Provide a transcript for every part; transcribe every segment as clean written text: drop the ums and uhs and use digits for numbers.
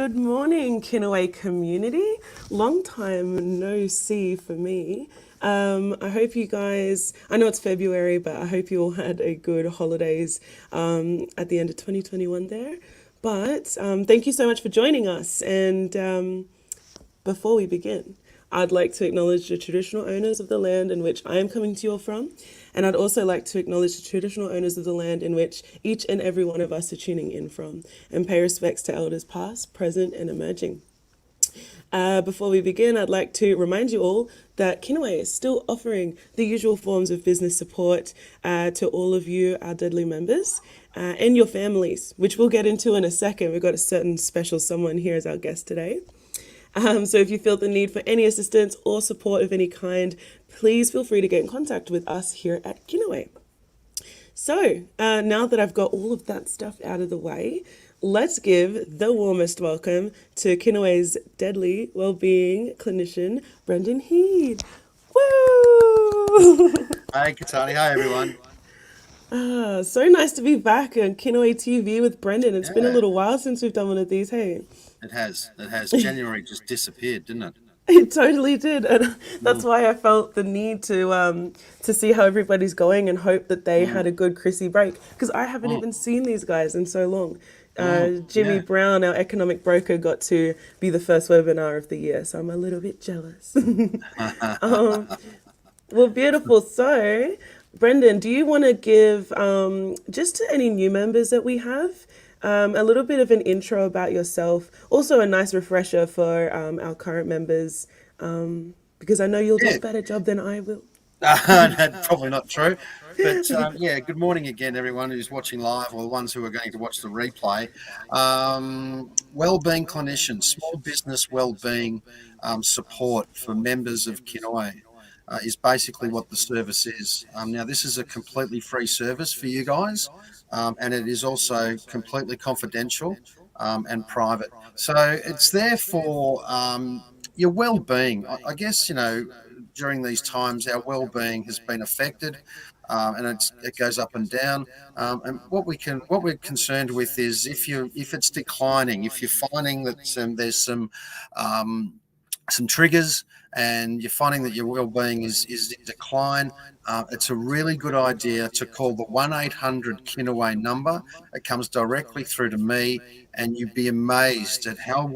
Good morning, Kinaway community. Long time no see for me. I hope you guys, I know it's February, but I hope you all had a good holidays at the end of 2021 there. But thank you so much for joining us. And before we begin, I'd like to acknowledge the traditional owners of the land in which I am coming to you all from. And I'd also like to acknowledge the traditional owners of the land in which each and every one of us are tuning in from, and pay respects to elders past, present, and emerging. Before we begin, I'd like to remind you all that Kinaway is still offering the usual forms of business support to all of you, our deadly members, and your families, which we'll get into in a second. We've got a certain special someone here as our guest today. So if you feel the need for any assistance or support of any kind, please feel free to get in contact with us here at Kinaway. So now that I've got all of that stuff out of the way, let's give the warmest welcome to Kinaway's deadly wellbeing clinician, Brendan Hede. Woo! Hi, Katani. Hi, everyone. So nice to be back on Kinaway TV with Brendan. It's been a Yeah, little while since we've done one of these, hey? it has. It has. January just disappeared, didn't it? It totally did, and that's Mm, why I felt the need to see how everybody's going and hope that they mm, had a good Chrissy break because I haven't mm, even seen these guys in so long. Jimmy yeah. Brown, our economic broker, got to be the first webinar of the year, so I'm a little bit jealous. Well, beautiful. So, Brendan, do you want to give just to any new members that we have a little bit of an intro about yourself? Also, a nice refresher for our current members, because I know you'll do a Yeah. better job than I will. That's probably not true. But yeah, good morning again, everyone who's watching live or the ones who are going to watch the replay. Wellbeing clinician, small business wellbeing support for members of Kinaway. Is basically what the service is. Now, this is a completely free service for you guys, and it is also completely confidential and private. So it's there for your well-being. I guess, during these times, our well-being has been affected. And it goes up and down. And what we're concerned with is if it's declining, if you're finding that there's some triggers and you're finding that your well-being is in decline, it's a really good idea to call the 1-800 Kinaway number. It comes directly through to me, and you'd be amazed at how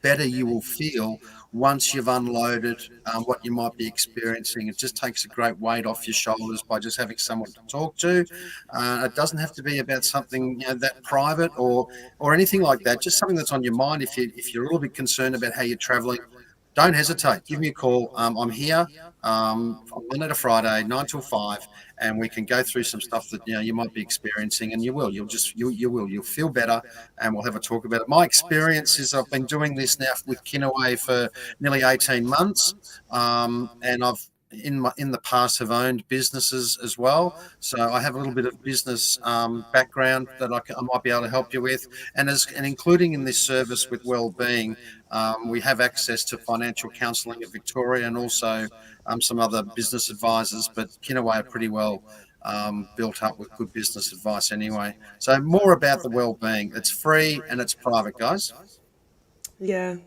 better you will feel once you've unloaded what you might be experiencing. It just takes a great weight off your shoulders by just having someone to talk to. It doesn't have to be about something that private or anything like that. Just something that's on your mind. If you're a little bit concerned about how you're traveling, don't hesitate. Give me a call. I'm here from Monday to Friday, 9 till 5, and we can go through some stuff that you might be experiencing, and you will. You'll feel better, and we'll have a talk about it. My experience is I've been doing this now with Kinaway for nearly 18 months, and I've in the past have owned businesses as well, so I have a little bit of business background that I might be able to help you with, and including in this service with Wellbeing, we have access to financial counselling in Victoria and also some other business advisors, but Kinaway are pretty well built up with good business advice anyway. So more about the Wellbeing. It's free and it's private, guys. Yeah,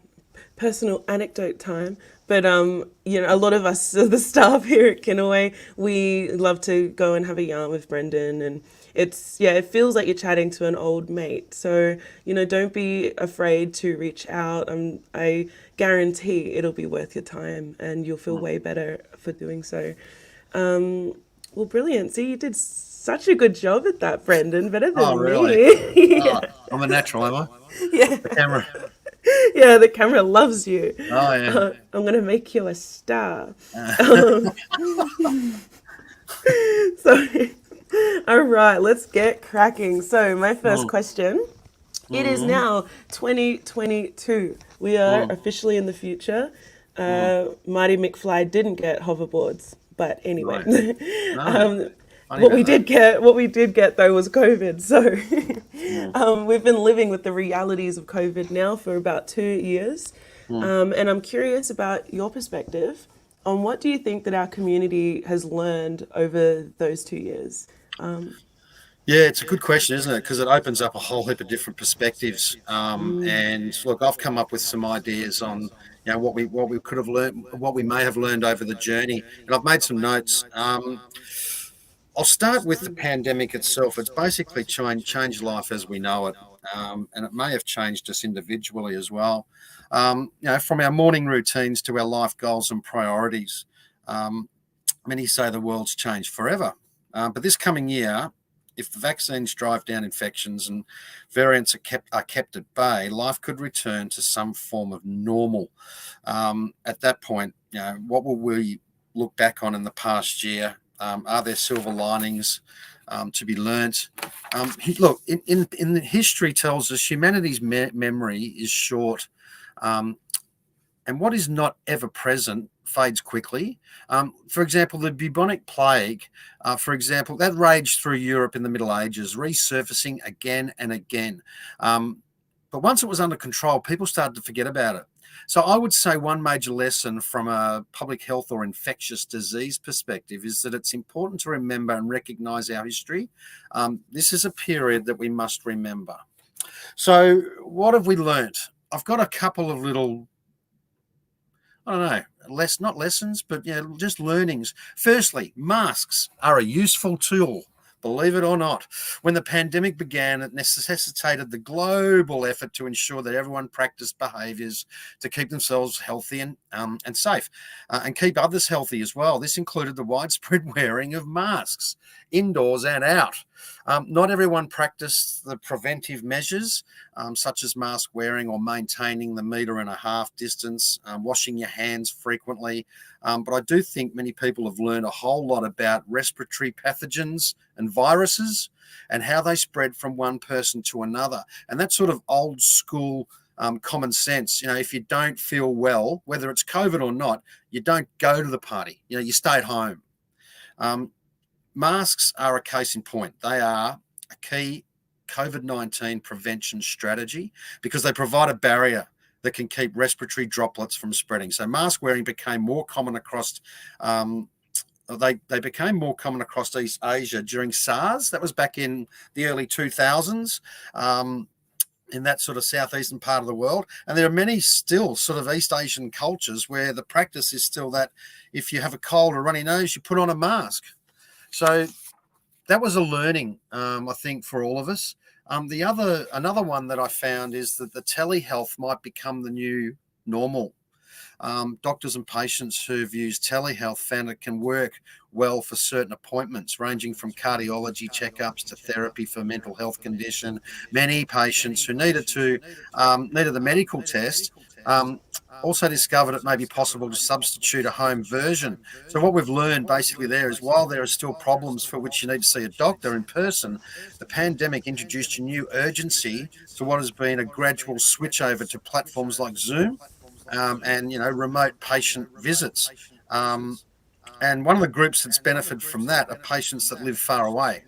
personal anecdote time. But a lot of us, the staff here at Kinaway, we love to go and have a yarn with Brendan, and it feels like you're chatting to an old mate. So don't be afraid to reach out. I guarantee it'll be worth your time, and you'll feel way better for doing so. Well, brilliant. See, you did such a good job at that, Brendan. Better Oh, than really? me. Oh, I'm a natural, am I? Yeah. The camera. Yeah, the camera loves you. Oh, yeah. I'm gonna make you a star. So, all right, let's get cracking. So, my first Mm, question. It is mm, now 2022. We are mm, officially in the future. mm. Marty McFly didn't get hoverboards, but anyway, Right. No, um, funny about that. what we did get though was COVID. So Mm, we've been living with the realities of COVID now for about 2 years, mm. and I'm curious about your perspective on what do you think that our community has learned over those 2 years. Yeah, it's a good question, isn't it? Because it opens up a whole heap of different perspectives. And look, I've come up with some ideas on, what we could have learned, what we may have learned over the journey, and I've made some notes. I'll start with the pandemic itself. It's basically changed life as we know it, and it may have changed us individually as well. From our morning routines to our life goals and priorities. Um, Many say the world's changed forever, but this coming year, if the vaccines drive down infections and variants are kept at bay, life could return to some form of normal. At that point, what will we look back on in the past year? Are there silver linings to be learnt? Look, in history tells us humanity's memory is short. Um, and what is not ever present fades quickly. For example, the bubonic plague, for example, that raged through Europe in the Middle Ages, resurfacing again and again. But once it was under control, people started to forget about it. So I would say one major lesson from a public health or infectious disease perspective is that it's important to remember and recognise our history. This is a period that we must remember. So what have we learnt? I've got a couple of little, I don't know, not lessons, but just learnings. Firstly, masks are a useful tool, believe it or not. When the pandemic began, it necessitated the global effort to ensure that everyone practiced behaviours to keep themselves healthy and safe, and keep others healthy as well. This included the widespread wearing of masks, indoors and out. Not everyone practiced the preventive measures, such as mask wearing or maintaining the 1.5 metre distance, washing your hands frequently. But I do think many people have learned a whole lot about respiratory pathogens and viruses and how they spread from one person to another. And that's sort of old school common sense. If you don't feel well, whether it's COVID or not, you don't go to the party. You stay at home. Masks are a case in point. They are a key COVID-19 prevention strategy because they provide a barrier that can keep respiratory droplets from spreading. So mask wearing became more common across they became more common across East Asia during SARS. That was back in the early 2000s. In that sort of southeastern part of the world. And there are many still sort of East Asian cultures where the practice is still that if you have a cold or runny nose, you put on a mask. So that was a learning, I think, for all of us. Another one that I found is that the telehealth might become the new normal. Doctors and patients who've used telehealth found it can work well for certain appointments, ranging from cardiology checkups to therapy for mental health condition. Many patients who needed the medical test also discovered it may be possible to substitute a home version. So what we've learned basically there is while there are still problems for which you need to see a doctor in person, the pandemic introduced a new urgency to what has been a gradual switch over to platforms like Zoom and remote patient visits. And one of the groups that's benefited from that are patients that live far away,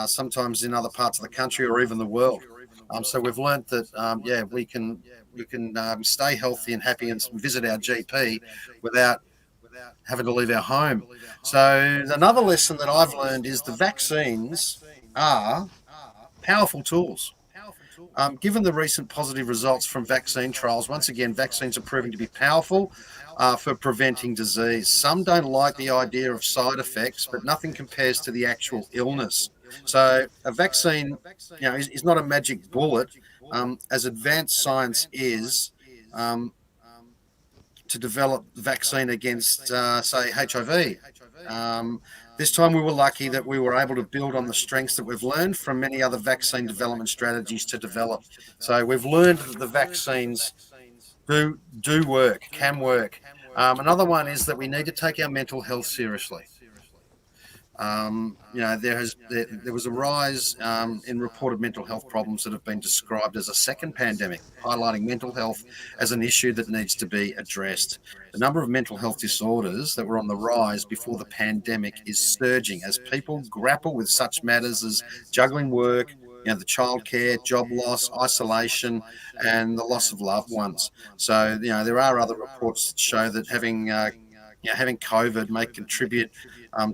sometimes in other parts of the country or even the world. So we've learnt that we can stay healthy and happy and visit our GP without having to leave our home. So another lesson that I've learned is the vaccines are powerful tools. Given the recent positive results from vaccine trials, once again, vaccines are proving to be powerful for preventing disease. Some don't like the idea of side effects, but nothing compares to the actual illness. So a vaccine, is not a magic bullet. As advanced science is, to develop the vaccine against, say, HIV. This time we were lucky that we were able to build on the strengths that we've learned from many other vaccine development strategies to develop. So we've learned that the vaccines do work, can work. Another one is that we need to take our mental health seriously. There was a rise in reported mental health problems that have been described as a second pandemic, highlighting mental health as an issue that needs to be addressed. The number of mental health disorders that were on the rise before the pandemic is surging as people grapple with such matters as juggling work, the childcare, job loss, isolation, and the loss of loved ones. So, there are other reports that show that having having COVID may contribute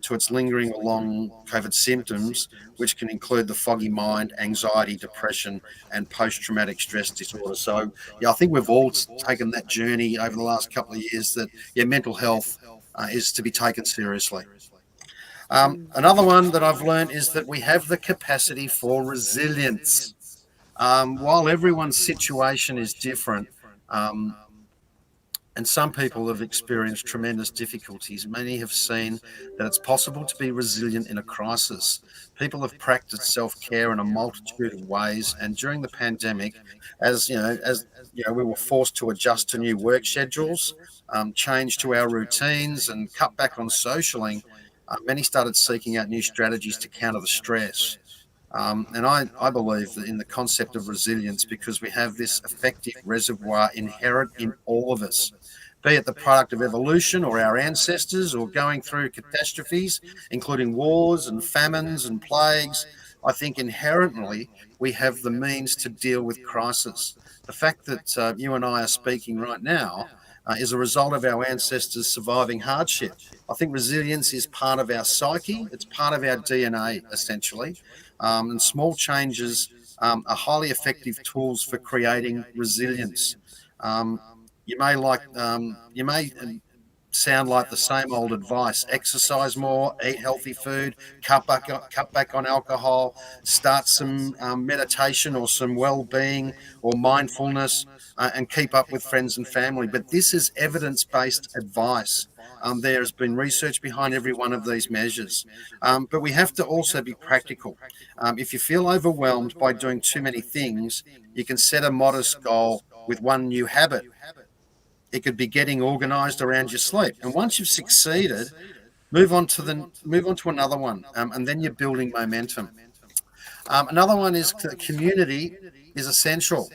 to its lingering or long COVID symptoms, which can include the foggy mind, anxiety, depression, and post-traumatic stress disorder. So, I think we've all taken that journey over the last couple of years that, mental health is to be taken seriously. Another one that I've learned is that we have the capacity for resilience. While everyone's situation is different, um, and some people have experienced tremendous difficulties, many have seen that it's possible to be resilient in a crisis. People have practiced self-care in a multitude of ways, and during the pandemic, we were forced to adjust to new work schedules, change to our routines, and cut back on socialing. Many started seeking out new strategies to counter the stress. And I believe that in the concept of resilience because we have this effective reservoir inherent in all of us, be it the product of evolution or our ancestors or going through catastrophes, including wars and famines and plagues. I think inherently we have the means to deal with crisis. The fact that you and I are speaking right now is a result of our ancestors surviving hardship. I think resilience is part of our psyche, it's part of our DNA, essentially. And small changes are highly effective tools for creating resilience. Um, you may sound like the same old advice: exercise more, eat healthy food, cut back on alcohol, start some meditation or some well-being or mindfulness, and keep up with friends and family. But this is evidence-based advice. There has been research behind every one of these measures. But we have to also be practical. If you feel overwhelmed by doing too many things, you can set a modest goal with one new habit. It could be getting organised around your sleep. And once you've succeeded, move on to another one, and then you're building momentum. Another one is community is essential,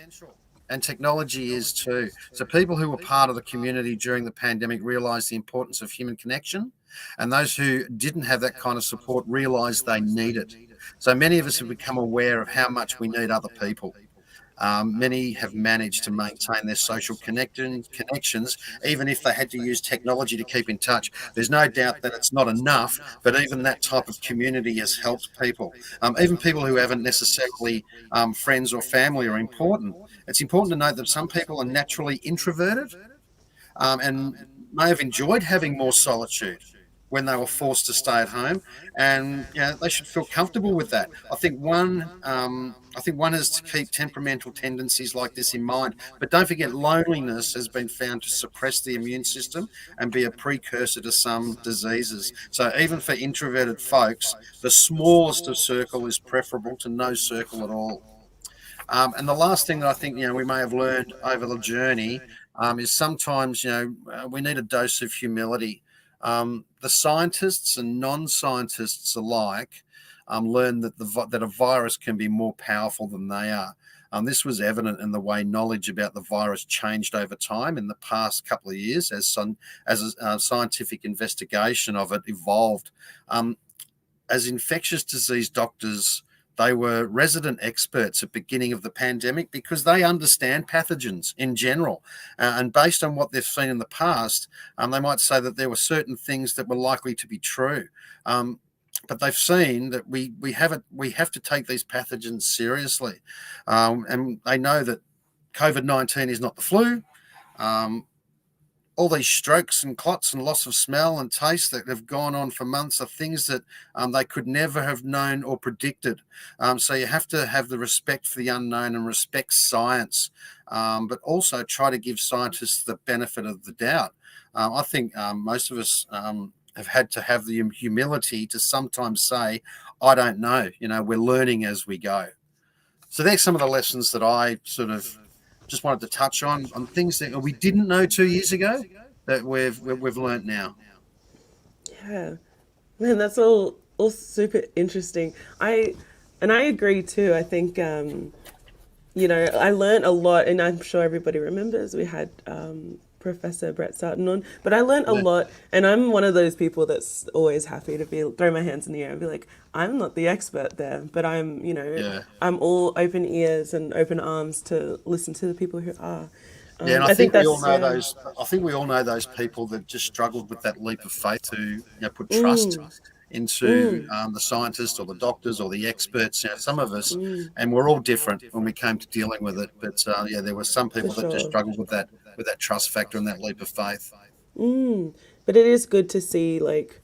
and technology is too. So people who were part of the community during the pandemic realised the importance of human connection, and those who didn't have that kind of support realised they need it. So many of us have become aware of how much we need other people. Many have managed to maintain their social connections, even if they had to use technology to keep in touch. There's no doubt that it's not enough, but even that type of community has helped people. Even people who haven't necessarily friends or family are important. It's important to note that some people are naturally introverted, and may have enjoyed having more solitude when they were forced to stay at home, and they should feel comfortable with that. I think one is to keep temperamental tendencies like this in mind, but don't forget loneliness has been found to suppress the immune system and be a precursor to some diseases. So even for introverted folks, the smallest of circle is preferable to no circle at all. And the last thing that I think we may have learned over the journey is sometimes we need a dose of humility. The scientists and non-scientists alike learn that a virus can be more powerful than they are. This was evident in the way knowledge about the virus changed over time in the past couple of years as a scientific investigation of it evolved. As infectious disease doctors, they were resident experts at the beginning of the pandemic because they understand pathogens in general. And based on what they've seen in the past, they might say that there were certain things that were likely to be true. But they've seen that we have to take these pathogens seriously. And they know that COVID-19 is not the flu. All these strokes and clots and loss of smell and taste that have gone on for months are things that they could never have known or predicted. So you have to have the respect for the unknown and respect science, but also try to give scientists the benefit of the doubt. I think most of us have had to have the humility to sometimes say, I don't know, we're learning as we go. So there's some of the lessons that I sort of just wanted to touch on things that we didn't know 2 years ago that we've learnt now. Yeah, man, that's all super interesting. I agree too. I think I learned a lot, and I'm sure everybody remembers we had Professor Brett Sutton on, but I learned a lot, and I'm one of those people that's always happy to throw my hands in the air and be like, I'm not the expert there, but I'm all open ears and open arms to listen to the people who are. Yeah, and I I think think we all that's know yeah. those. I think we all know those people that just struggled with that leap of faith to put trust into the scientists or the doctors or the experts. Some of us, and we're all different when we came to dealing with it. But yeah, there were some For people that just sure. struggled with that trust factor and that leap of faith. But it is good to see, like,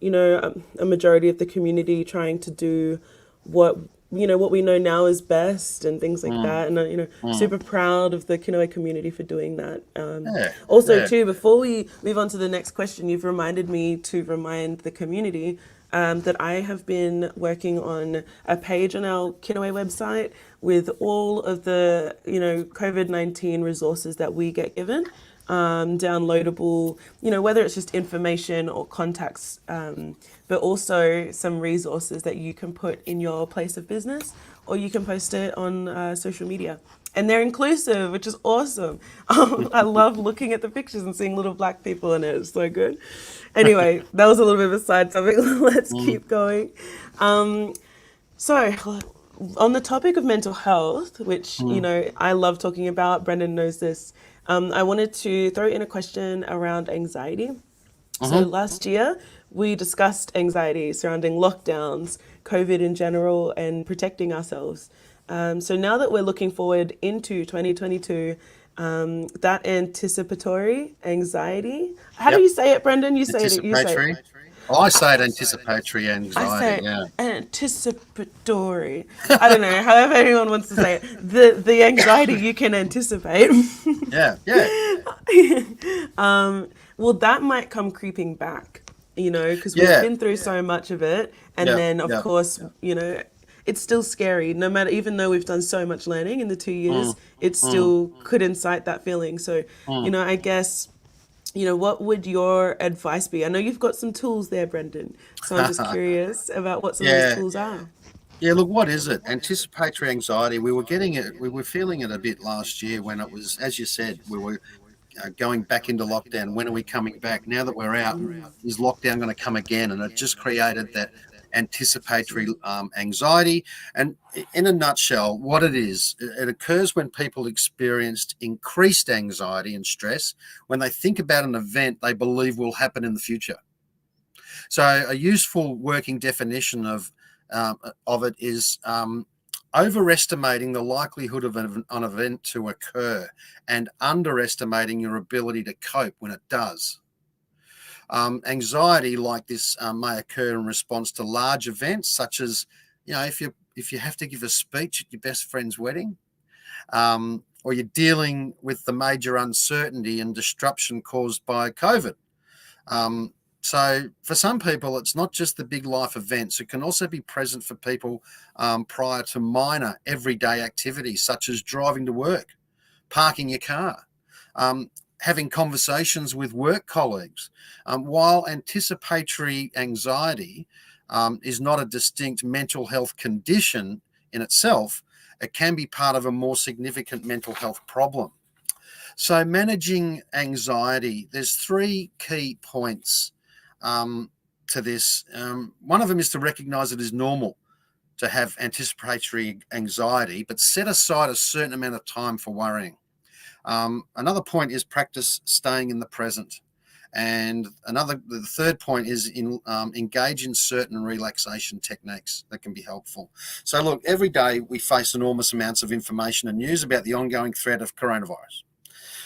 a majority of the community trying to do what what we know now is best and things like Mm, that. And mm. super proud of the Kinaway community for doing that. Yeah, Also, yeah. too, before we move on to the next question, you've reminded me to remind the community that I have been working on a page on our Kinaway website with all of the COVID-19 resources that we get given, downloadable, whether it's just information or contacts, but also some resources that you can put in your place of business, or you can post it on social media. And they're inclusive, which is awesome. I love looking at the pictures and seeing little black people in it. It's so good. Anyway, that was a little bit of a side topic. Let's Mm, keep going. So, on the topic of mental health, which, mm, I love talking about, Brendan knows this, I wanted to throw in a question around anxiety. So, mhm. last year, we discussed anxiety surrounding lockdowns, COVID in general, and protecting ourselves. So, now that we're looking forward into 2022, that anticipatory anxiety, how do Yep. you say it, Brendan? You say it. Anticipatory. Oh, I say it anticipatory I anxiety. say Yeah. anticipatory. I don't know, however anyone wants to say it. The anxiety you can anticipate. Yeah. Yeah. Well, that might come creeping back, because we've Yeah. been through so much of it. And Yeah. then, of Yeah. course, it's still scary. No matter, even though we've done so much learning in the 2 years, Mm, it mm, still could incite that feeling. So, mm. I guess what would your advice be? I know you've got some tools there, Brendan. So I'm just curious about what some of those Yeah. tools are. Yeah. Look, what is it? Anticipatory anxiety. We were getting it. We were feeling it a bit last year when it was, as you said, we were going back into lockdown. When are we coming back? Now that we're out, is lockdown going to come again? And it just created that anticipatory anxiety. And in a nutshell, what it is, it occurs when people experienced increased anxiety and stress when they think about an event they believe will happen in the future. So a useful working definition of it is overestimating the likelihood of an event to occur and underestimating your ability to cope when it does. Anxiety like this may occur in response to large events, such as, if you have to give a speech at your best friend's wedding, or you're dealing with the major uncertainty and disruption caused by COVID. Um, so for some people, it's not just the big life events. It can also be present for people prior to minor everyday activities, such as driving to work, parking your car, um, having conversations with work colleagues. While anticipatory anxiety is not a distinct mental health condition in itself, it can be part of a more significant mental health problem. So, managing anxiety, there's three key points to this. One of them is to recognize it is normal to have anticipatory anxiety, but set aside a certain amount of time for worrying. Another point is practice staying in the present. And the third point is engage in certain relaxation techniques that can be helpful. So, look, every day we face enormous amounts of information and news about the ongoing threat of coronavirus.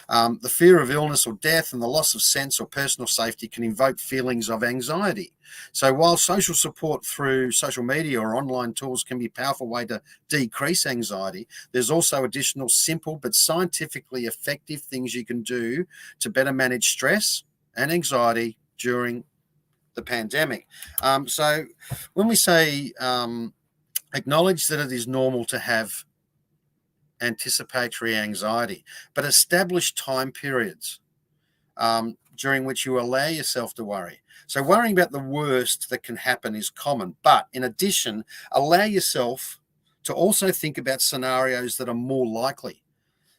The fear of illness or death and the loss of sense or personal safety can invoke feelings of anxiety. So while social support through social media or online tools can be a powerful way to decrease anxiety, there's also additional simple but scientifically effective things you can do to better manage stress and anxiety during the pandemic. So when we say acknowledge that it is normal to have anticipatory anxiety, but establish time periods during which you allow yourself to worry. So, worrying about the worst that can happen is common, but in addition, allow yourself to also think about scenarios that are more likely.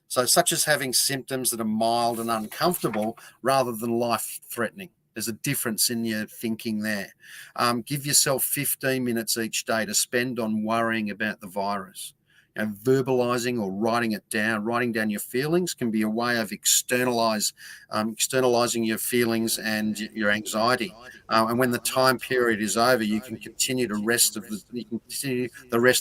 So, such as having symptoms that are mild and uncomfortable rather than life threatening. There's a difference in your thinking there. Give yourself 15 minutes each day to spend on worrying about the virus. And verbalizing or writing down your feelings can be a way of externalizing your feelings and your anxiety. And when the time period is over, you can continue the rest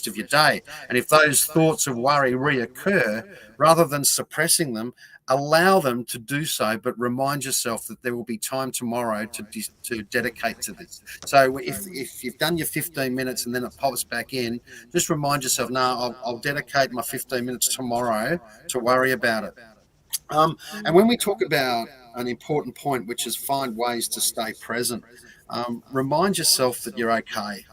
of your day. And if those thoughts of worry reoccur, rather than suppressing them, allow them to do so, but remind yourself that there will be time tomorrow to dedicate to this. So if you've done your 15 minutes and then it pops back in, just remind yourself, no, I'll dedicate my 15 minutes tomorrow to worry about it. And when we talk about an important point, which is find ways to stay present, remind yourself that you're okay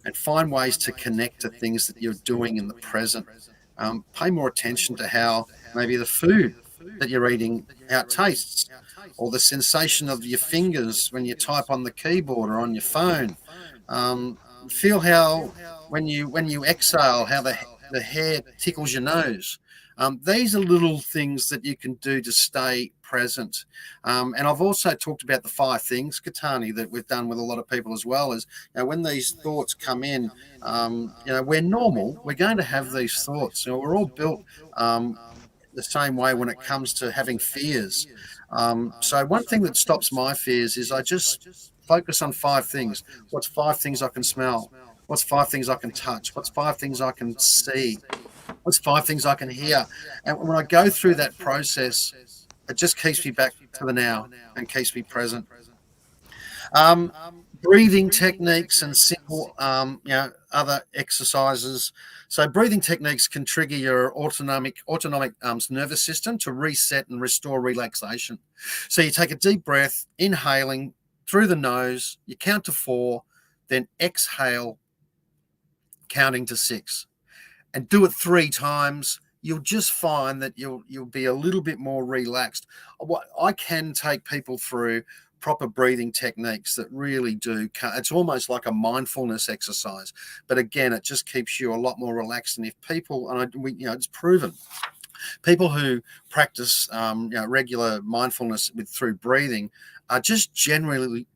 and find ways to connect to things that you're doing in the present. Pay more attention to how maybe the food that you're eating, how it tastes, or the sensation of your fingers when you type on the keyboard or on your phone. Feel how when you exhale, how the hair tickles your nose. These are little things that you can do to stay present. And I've also talked about the 5 things, Katani, that we've done with a lot of people as well. Is when these thoughts come in, we're normal. We're going to have these thoughts. We're all built the same way when it comes to having fears. So one thing that stops my fears is I just focus on 5 things. What's 5 things I can smell? What's 5 things I can touch? What's 5 things I can see? What's 5 things I can hear? And when I go through that process, it just keeps me back to the now and keeps me present. Breathing techniques and simple, other exercises. So breathing techniques can trigger your autonomic nervous system to reset and restore relaxation. So you take a deep breath, inhaling through the nose, you count to 4, then exhale, counting to 6. And do it 3 times. You'll just find that you'll be a little bit more relaxed. I can take people through proper breathing techniques that really do. It's almost like a mindfulness exercise, but again, it just keeps you a lot more relaxed. And if people, it's proven, people who practice regular mindfulness through breathing are just generally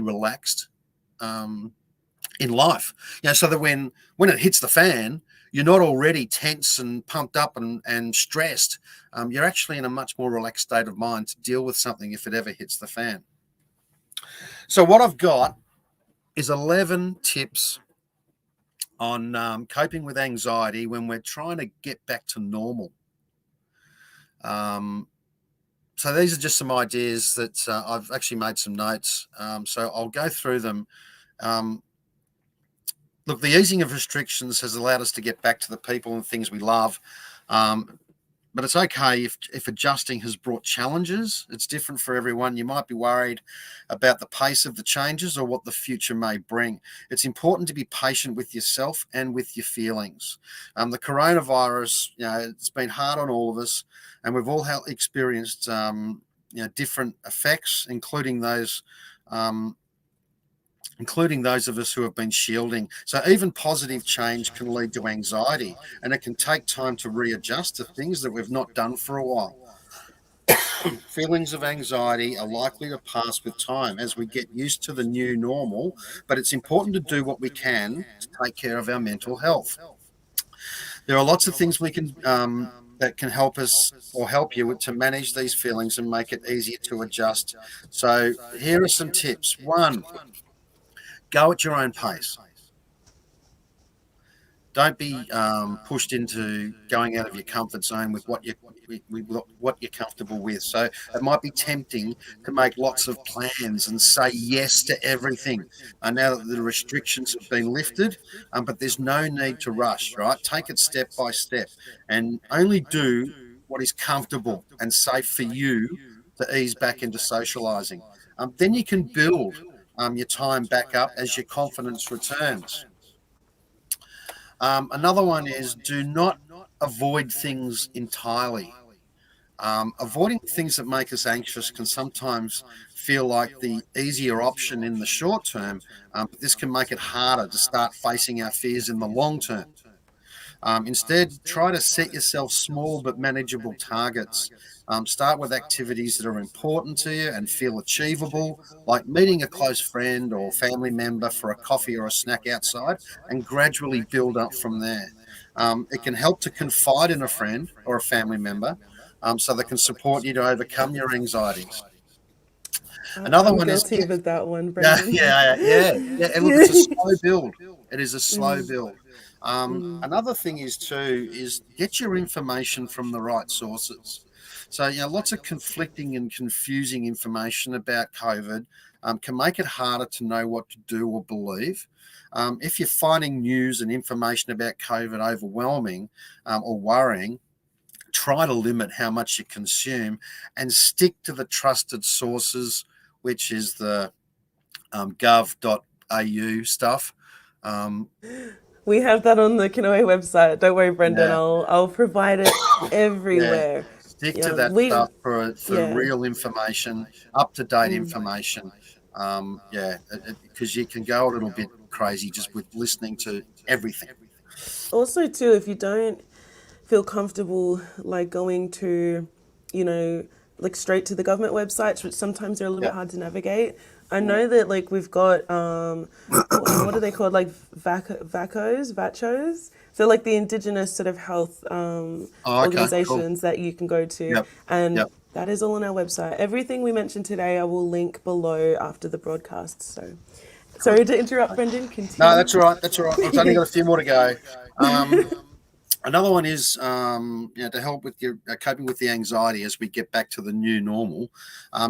relaxed in life. So that when it hits the fan, you're not already tense and pumped up and stressed. You're actually in a much more relaxed state of mind to deal with something if it ever hits the fan. So what I've got is 11 tips on coping with anxiety when we're trying to get back to normal. So these are just some ideas that I've actually made some notes. So I'll go through them. Look, the easing of restrictions has allowed us to get back to the people and things we love. But it's okay if adjusting has brought challenges. It's different for everyone. You might be worried about the pace of the changes or what the future may bring. It's important to be patient with yourself and with your feelings. The coronavirus, it's been hard on all of us, and we've all experienced different effects, including those of us who have been shielding. So even positive change can lead to anxiety, and it can take time to readjust to things that we've not done for a while. Feelings of anxiety are likely to pass with time as we get used to the new normal, but it's important to do what we can to take care of our mental health. There are lots of things we can that can help us or help you to manage these feelings and make it easier to adjust. So here are some tips. 1, go at your own pace. Don't be pushed into going out of your comfort zone with what you're comfortable with. So it might be tempting to make lots of plans and say yes to everything. Now that the restrictions have been lifted, but there's no need to rush, right? Take it step by step and only do what is comfortable and safe for you to ease back into socializing. Then you can build your time back up as your confidence returns. Another one is do not avoid things entirely. Avoiding things that make us anxious can sometimes feel like the easier option in the short term, but this can make it harder to start facing our fears in the long term. Instead, try to set yourself small but manageable targets. Start with activities that are important to you and feel achievable, like meeting a close friend or family member for a coffee or a snack outside, and gradually build up from there. It can help to confide in a friend or a family member so they can support you to overcome your anxieties. Another I'm one is guilty with that one, yeah, Brendan. yeah. And look, it's a slow build. It is a slow build. Another thing is too is get your information from the right sources. So lots of conflicting and confusing information about COVID can make it harder to know what to do or believe. If you're finding news and information about COVID overwhelming or worrying, try to limit how much you consume and stick to the trusted sources, which is the gov.au stuff. We have that on the Kinaway website. Don't worry, Brendan. Yeah, I'll provide it yeah. everywhere. Stick to Yeah, that we stuff for yeah. real information, up to date information. Because you can go a little bit crazy just with listening to everything. Also, too, if you don't feel comfortable like going to, you know, like straight to the government websites, which sometimes are a little Yeah. bit hard to navigate. I know that like we've got what are they called, like vachos, so like the indigenous sort of health Oh, okay, cool. organizations that you can go to, Yep, and yep. that is all on our website. Everything we mentioned today I will link below after the broadcast. So sorry to interrupt, Brendan, No, continue. that's all right. That's all right. I've only got a few more to go. Another one is, to help with your coping with the anxiety as we get back to the new normal,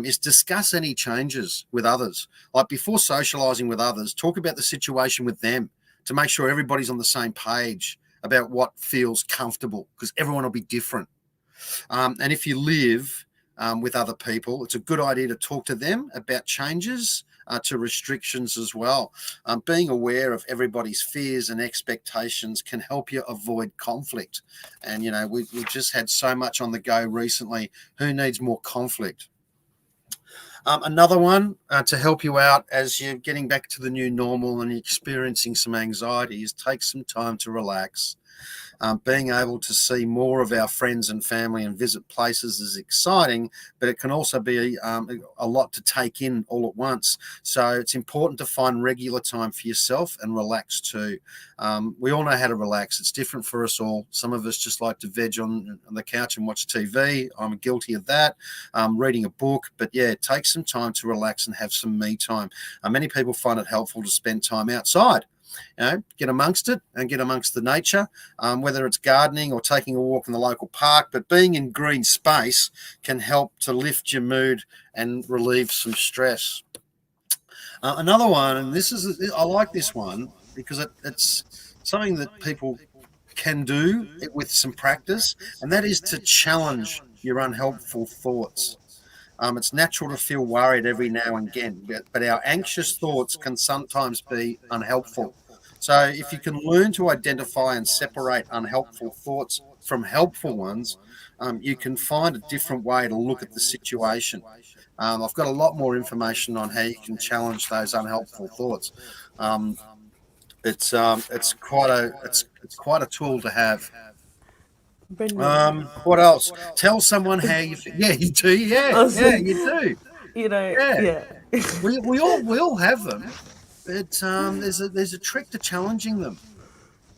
is discuss any changes with others. Like before socializing with others, talk about the situation with them to make sure everybody's on the same page about what feels comfortable, because everyone will be different. And if you live with other people, it's a good idea to talk to them about changes to restrictions as well. Being aware of everybody's fears and expectations can help you avoid conflict. And, we've just had so much on the go recently. Who needs more conflict? Another one to help you out as you're getting back to the new normal and you're experiencing some anxiety is take some time to relax. Being able to see more of our friends and family and visit places is exciting, but it can also be a lot to take in all at once. So it's important to find regular time for yourself and relax too. We all know how to relax. It's different for us all. Some of us just like to veg on the couch and watch TV. I'm guilty of that. Reading a book, but yeah, take some time to relax and have some me time. Many people find it helpful to spend time outside. Get amongst it and get amongst the nature, whether it's gardening or taking a walk in the local park. But being in green space can help to lift your mood and relieve some stress. Another one, and I like this one because it's something that people can do with some practice, and that is to challenge your unhelpful thoughts. It's natural to feel worried every now and again, but our anxious thoughts can sometimes be unhelpful. So, if you can learn to identify and separate unhelpful thoughts from helpful ones, you can find a different way to look at the situation. I've got a lot more information on how you can challenge those unhelpful thoughts. Um, it's quite a tool to have. Brendan. What else? Tell someone how you feel. Yeah, you do. Yeah, yeah, Also, you do. Yeah, yeah. we all have them, but there's a trick to challenging them.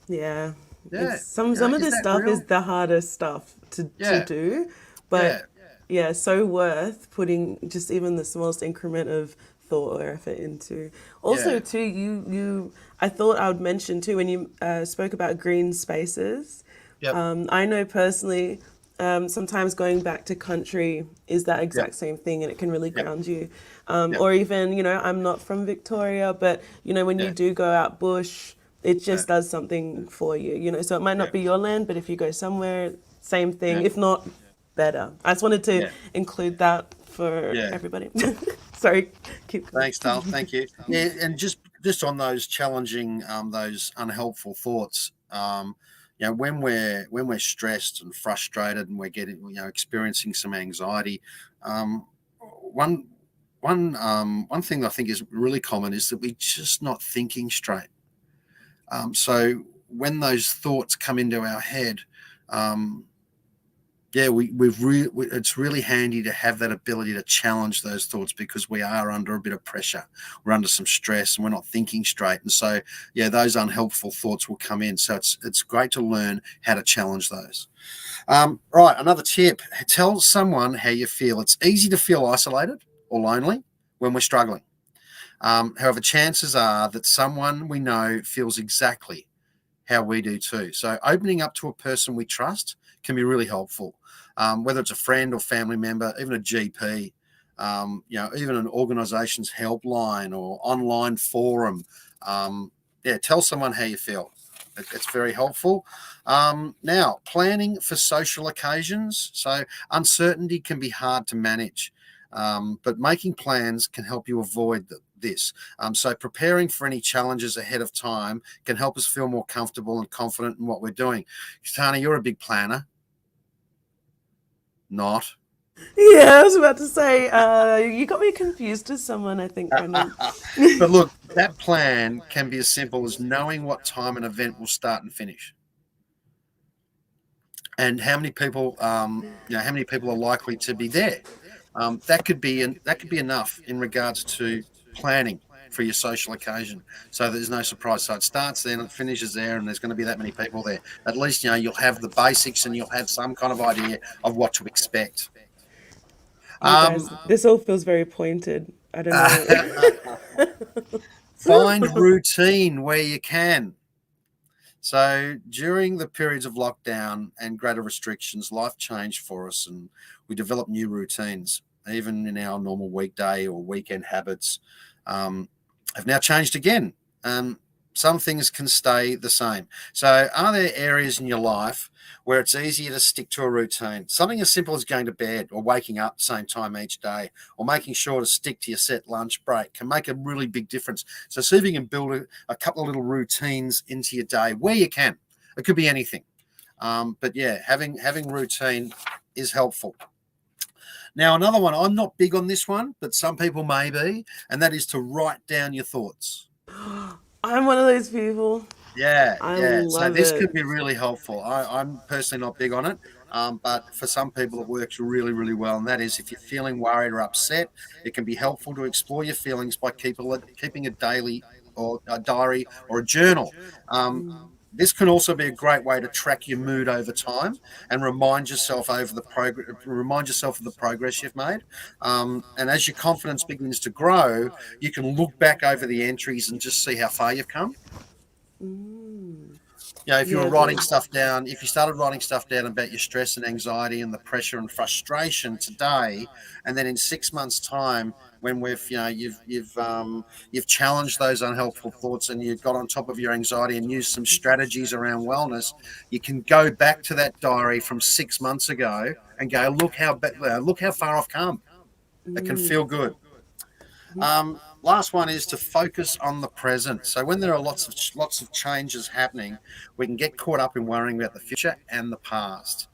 Yeah, it's Yeah, some of is this that stuff real? is the hardest stuff to Yeah, do, yeah, but yeah, so worth putting just even the smallest increment of thought or effort into. Also, yeah, too, you I thought I would mention too when you spoke about green spaces. yep, I know personally, sometimes going back to country is that yep, exact same thing, and it can really yep, ground you. yep, Or even, I'm not from Victoria, but when you yeah, do go out bush, it yeah, just does something for you. So it might yeah, not be your land, but if you go somewhere, same thing. yeah, If not, better. I just wanted to yeah, include that for yeah. everybody. Sorry, keep going. Thanks, Dale. Thank you. Yeah, and just on those challenging, those unhelpful thoughts. When we're stressed and frustrated and we're getting, experiencing some anxiety, one one thing I think is really common is that we're just not thinking straight. So when those thoughts come into our head, it's really handy to have that ability to challenge those thoughts, because we are under a bit of pressure. We're under some stress and we're not thinking straight. And so, those unhelpful thoughts will come in. So it's great to learn how to challenge those. Right, another tip: tell someone how you feel. It's easy to feel isolated or lonely when we're struggling. However, chances are that someone we know feels exactly how we do too. So opening up to a person we trust can be really helpful, whether it's a friend or family member, even a GP, even an organisation's helpline or online forum. Tell someone how you feel. It's very helpful. Now, planning for social occasions. So uncertainty can be hard to manage, but making plans can help you avoid this. So preparing for any challenges ahead of time can help us feel more comfortable and confident in what we're doing. Tanya, you're a big planner. Not. Yeah, I was about to say, you got me confused as someone, I think, Brendan. But look, that plan can be as simple as knowing what time an event will start and finish, and how many people, how many people are likely to be there. That could be enough in regards to planning for your social occasion, so there's no surprise. So it starts there and it finishes there, and there's going to be that many people there. At least you'll have the basics, and you'll have some kind of idea of what to expect. You guys, this all feels very pointed. I don't know. Find routine where you can. So during the periods of lockdown and greater restrictions, life changed for us, and we developed new routines, even in our normal weekday or weekend habits. Have now changed again. Some things can stay the same. So are there areas in your life where it's easier to stick to a routine? Something as simple as going to bed or waking up same time each day, or making sure to stick to your set lunch break can make a really big difference. So see if you can build a couple of little routines into your day where you can. It could be anything. But having routine is helpful. Now, another one, I'm not big on this one, but some people may be, and that is to write down your thoughts. I'm one of those people. I love So this it. could be really helpful. I'm personally not big on it, but for some people it works really, really well. And that is, if you're feeling worried or upset, it can be helpful to explore your feelings by keeping a daily or a diary or a journal. This can also be a great way to track your mood over time and remind yourself of the progress you've made. And as your confidence begins to grow, you can look back over the entries and just see how far you've come. If you were writing stuff down, if you started writing stuff down about your stress and anxiety and the pressure and frustration today, and then in 6 months' time, when you've challenged those unhelpful thoughts and you've got on top of your anxiety and used some strategies around wellness, you can go back to that diary from 6 months ago and go, look how far I've come. It can feel good. Last one is to focus on the present. So when there are lots of changes happening, we can get caught up in worrying about the future and the past.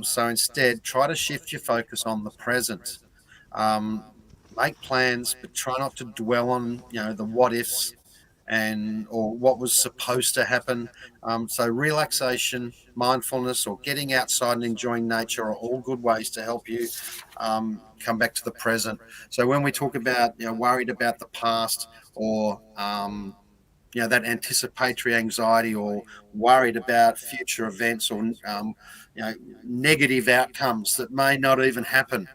So instead, try to shift your focus on the present. Make plans, but try not to dwell on the what ifs or what was supposed to happen. So relaxation, mindfulness, or getting outside and enjoying nature are all good ways to help you come back to the present. So when we talk about worried about the past, or that anticipatory anxiety, or worried about future events, or negative outcomes that may not even happen,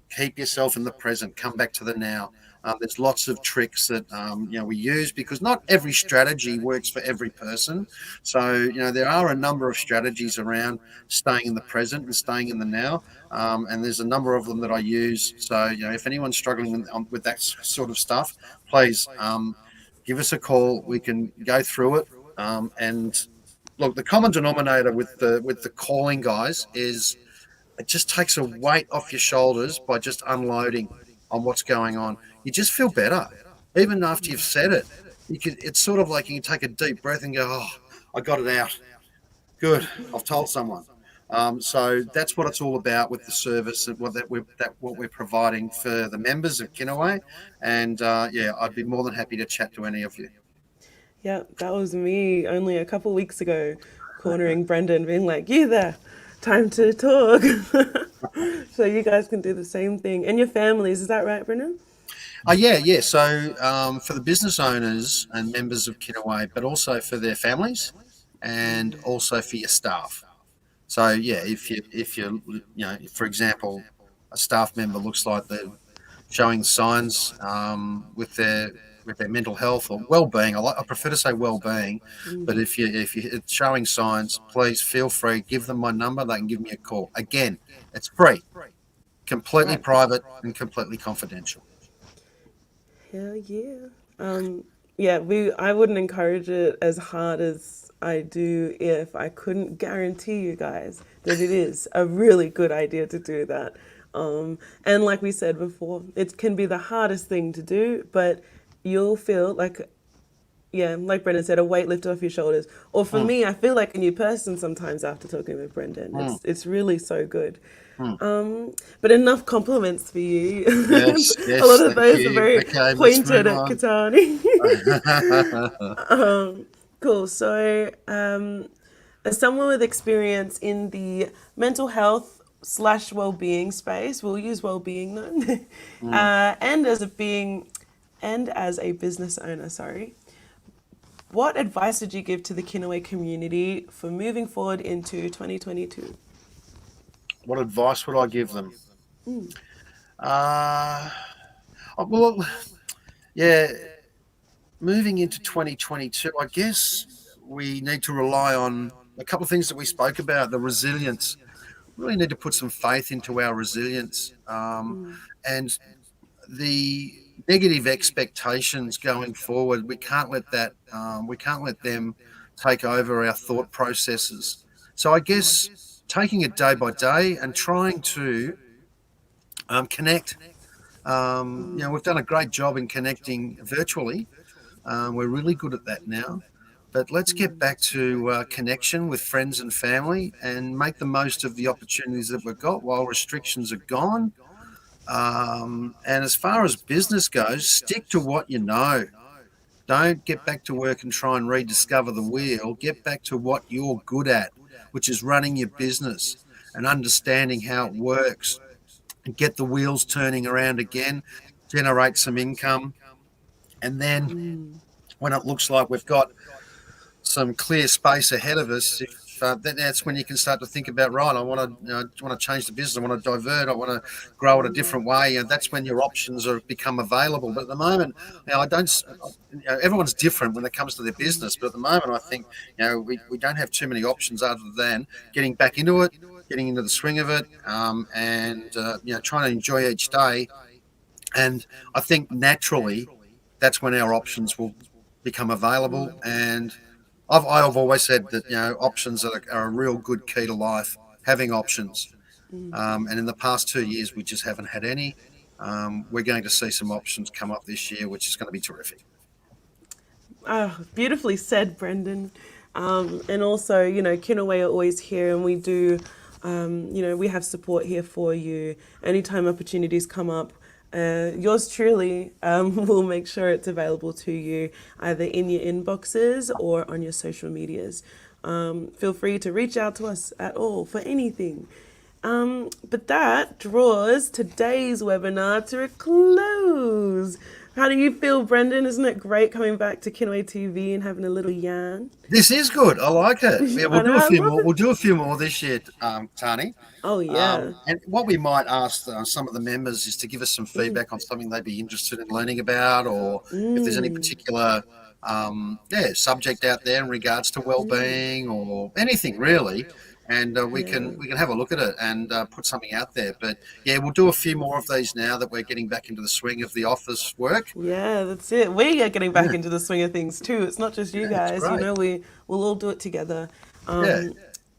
keep yourself in the present. Come back to the now. There's lots of tricks that we use, because not every strategy works for every person. So there are a number of strategies around staying in the present and staying in the now, and there's a number of them that I use. So if anyone's struggling with that sort of stuff, please give us a call. We can go through it. And look, the common denominator with the calling, guys, is it just takes a weight off your shoulders by just unloading on what's going on. You just feel better, even after you've said it. It's sort of like you can take a deep breath and go, "Oh, I got it out. Good, I've told someone." So that's what it's all about with the service and what we're providing for the members of Kinaway. And I'd be more than happy to chat to any of you. Yeah, that was me only a couple weeks ago, cornering Brendan, being like, "You there? Time to talk." So you guys can do the same thing. And your families, is that right, Brendan? Oh, yeah, yeah. So for the business owners and members of Kinaway, but also for their families and also for your staff. So yeah, if you for example, a staff member looks like they're showing signs with their mental health or well-being. I prefer to say well-being, but if you it's showing signs, please feel free. Give them my number. They can give me a call. Again, it's free, completely Right. private, and completely confidential. Hell yeah. Yeah, I wouldn't encourage it as hard as I do if I couldn't guarantee you guys that it is a really good idea to do that. And like we said before, it can be the hardest thing to do, but you'll feel like, yeah, like Brendan said, a weight lifted off your shoulders. Or for Mm, me, I feel like a new person sometimes after talking with Brendan. mm, It's really so good. mm. But enough compliments for you. Yes, A lot yes, of thank those are you. very Okay, let's pointed move at on. Katani. Cool. So, as someone with experience in the mental health slash well-being space, we'll use well-being then, Mm. and as a business owner, sorry. What advice did you give to the Kinaway community for moving forward into 2022? What advice would I give them? Uh, well, yeah, moving into 2022, I guess we need to rely on a couple of things that we spoke about, the resilience. Really need to put some faith into our resilience, and the negative expectations going forward. We can't let them take over our thought processes. So I guess taking it day by day and trying to connect. We've done a great job in connecting virtually. We're really good at that now. But let's get back to connection with friends and family and make the most of the opportunities that we've got while restrictions are gone. And as far as business goes, stick to what you know. Don't get back to work and try and rediscover the wheel. Get back to what you're good at, which is running your business and understanding how it works. And get the wheels turning around again, generate some income. And then when it looks like we've got some clear space ahead of us, if that's when you can start to think about, right, I want to change the business, I want to divert, I want to grow it a different way, and that's when your options are become available. But at the moment, I don't. Everyone's different when it comes to their business, but at the moment, I think we don't have too many options other than getting back into it, getting into the swing of it, and trying to enjoy each day. And I think naturally, that's when our options will become available. And I've always said that options are a real good key to life. Having options, and in the past 2 years we just haven't had any. We're going to see some options come up this year, which is going to be terrific. Ah, beautifully said, Brendan. And also, Kinaway are always here, and we do, we have support here for you. Anytime opportunities come up, yours truly will make sure it's available to you either in your inboxes or on your social medias. Feel free to reach out to us at all for anything. But that draws today's webinar to a close. How do you feel, Brendan? Isn't it great coming back to Kinaway TV and having a little yarn? This is good. I like it. Yeah, we'll I know, do a I few love more. it. We'll do a few more this year, Tani. Oh, yeah. And what we might ask some of the members is to give us some feedback on something they'd be interested in learning about, or if there's any particular subject out there in regards to well-being or anything really. And we can have a look at it and put something out there. But yeah, we'll do a few more of these now that we're getting back into the swing of the office work. Yeah, that's it. We are getting back Yeah, into the swing of things too. It's not just you yeah, it's guys. great. We'll all do it together. Yeah.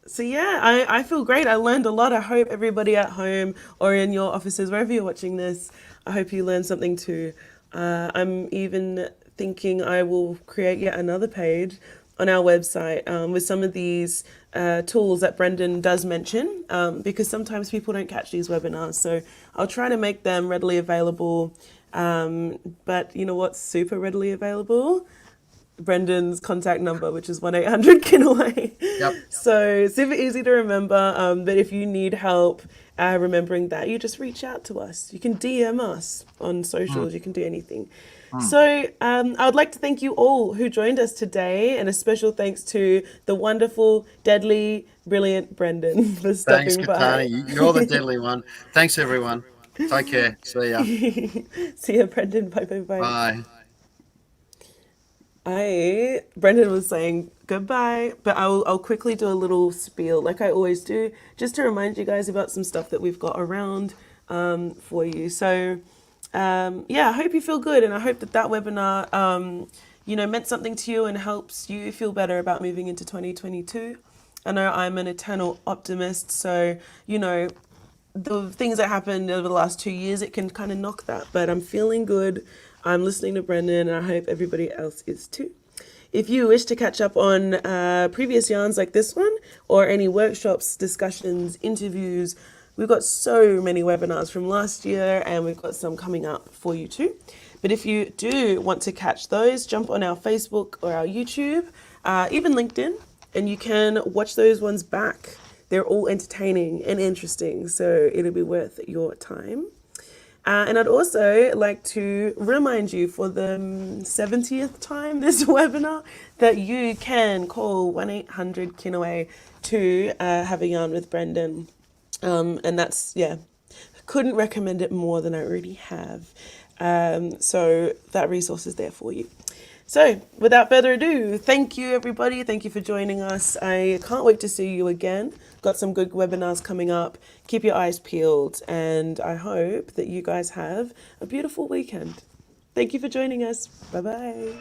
So yeah, I feel great. I learned a lot. I hope everybody at home or in your offices, wherever you're watching this, I hope you learned something too. I'm even thinking I will create yet another page on our website with some of these tools that Brendan does mention, because sometimes people don't catch these webinars. So I'll try to make them readily available. But you know what's super readily available? Brendan's contact number, which is 1-800-KINAWAY. Yep. So super easy to remember. But if you need help remembering that, you just reach out to us. You can DM us on socials. You can do anything. So I would like to thank you all who joined us today, and a special thanks to the wonderful, deadly, brilliant Brendan for Thanks, stopping by. Katani. You're the deadly one. Thanks, everyone. Take care. See ya. See ya, Brendan. Bye, bye, bye. Bye. Brendan was saying goodbye, but I'll quickly do a little spiel like I always do, just to remind you guys about some stuff that we've got around for you. So I hope you feel good, and I hope that webinar meant something to you and helps you feel better about moving into 2022. I know I'm an eternal optimist, so the things that happened over the last 2 years, it can kind of knock that, but I'm feeling good. I'm listening to Brendan, and I hope everybody else is too. If you wish to catch up on previous yarns like this one, or any workshops, discussions, interviews, we've got so many webinars from last year, and we've got some coming up for you too. But if you do want to catch those, jump on our Facebook or our YouTube, even LinkedIn, and you can watch those ones back. They're all entertaining and interesting, so it'll be worth your time. And I'd also like to remind you for the 70th time this webinar that you can call 1-800-KINAWAY to have a yarn with Brendan. And that's, couldn't recommend it more than I already have. So that resource is there for you. So without further ado, thank you everybody. Thank you for joining us. I can't wait to see you again. Got some good webinars coming up. Keep your eyes peeled, and I hope that you guys have a beautiful weekend. Thank you for joining us. Bye-bye.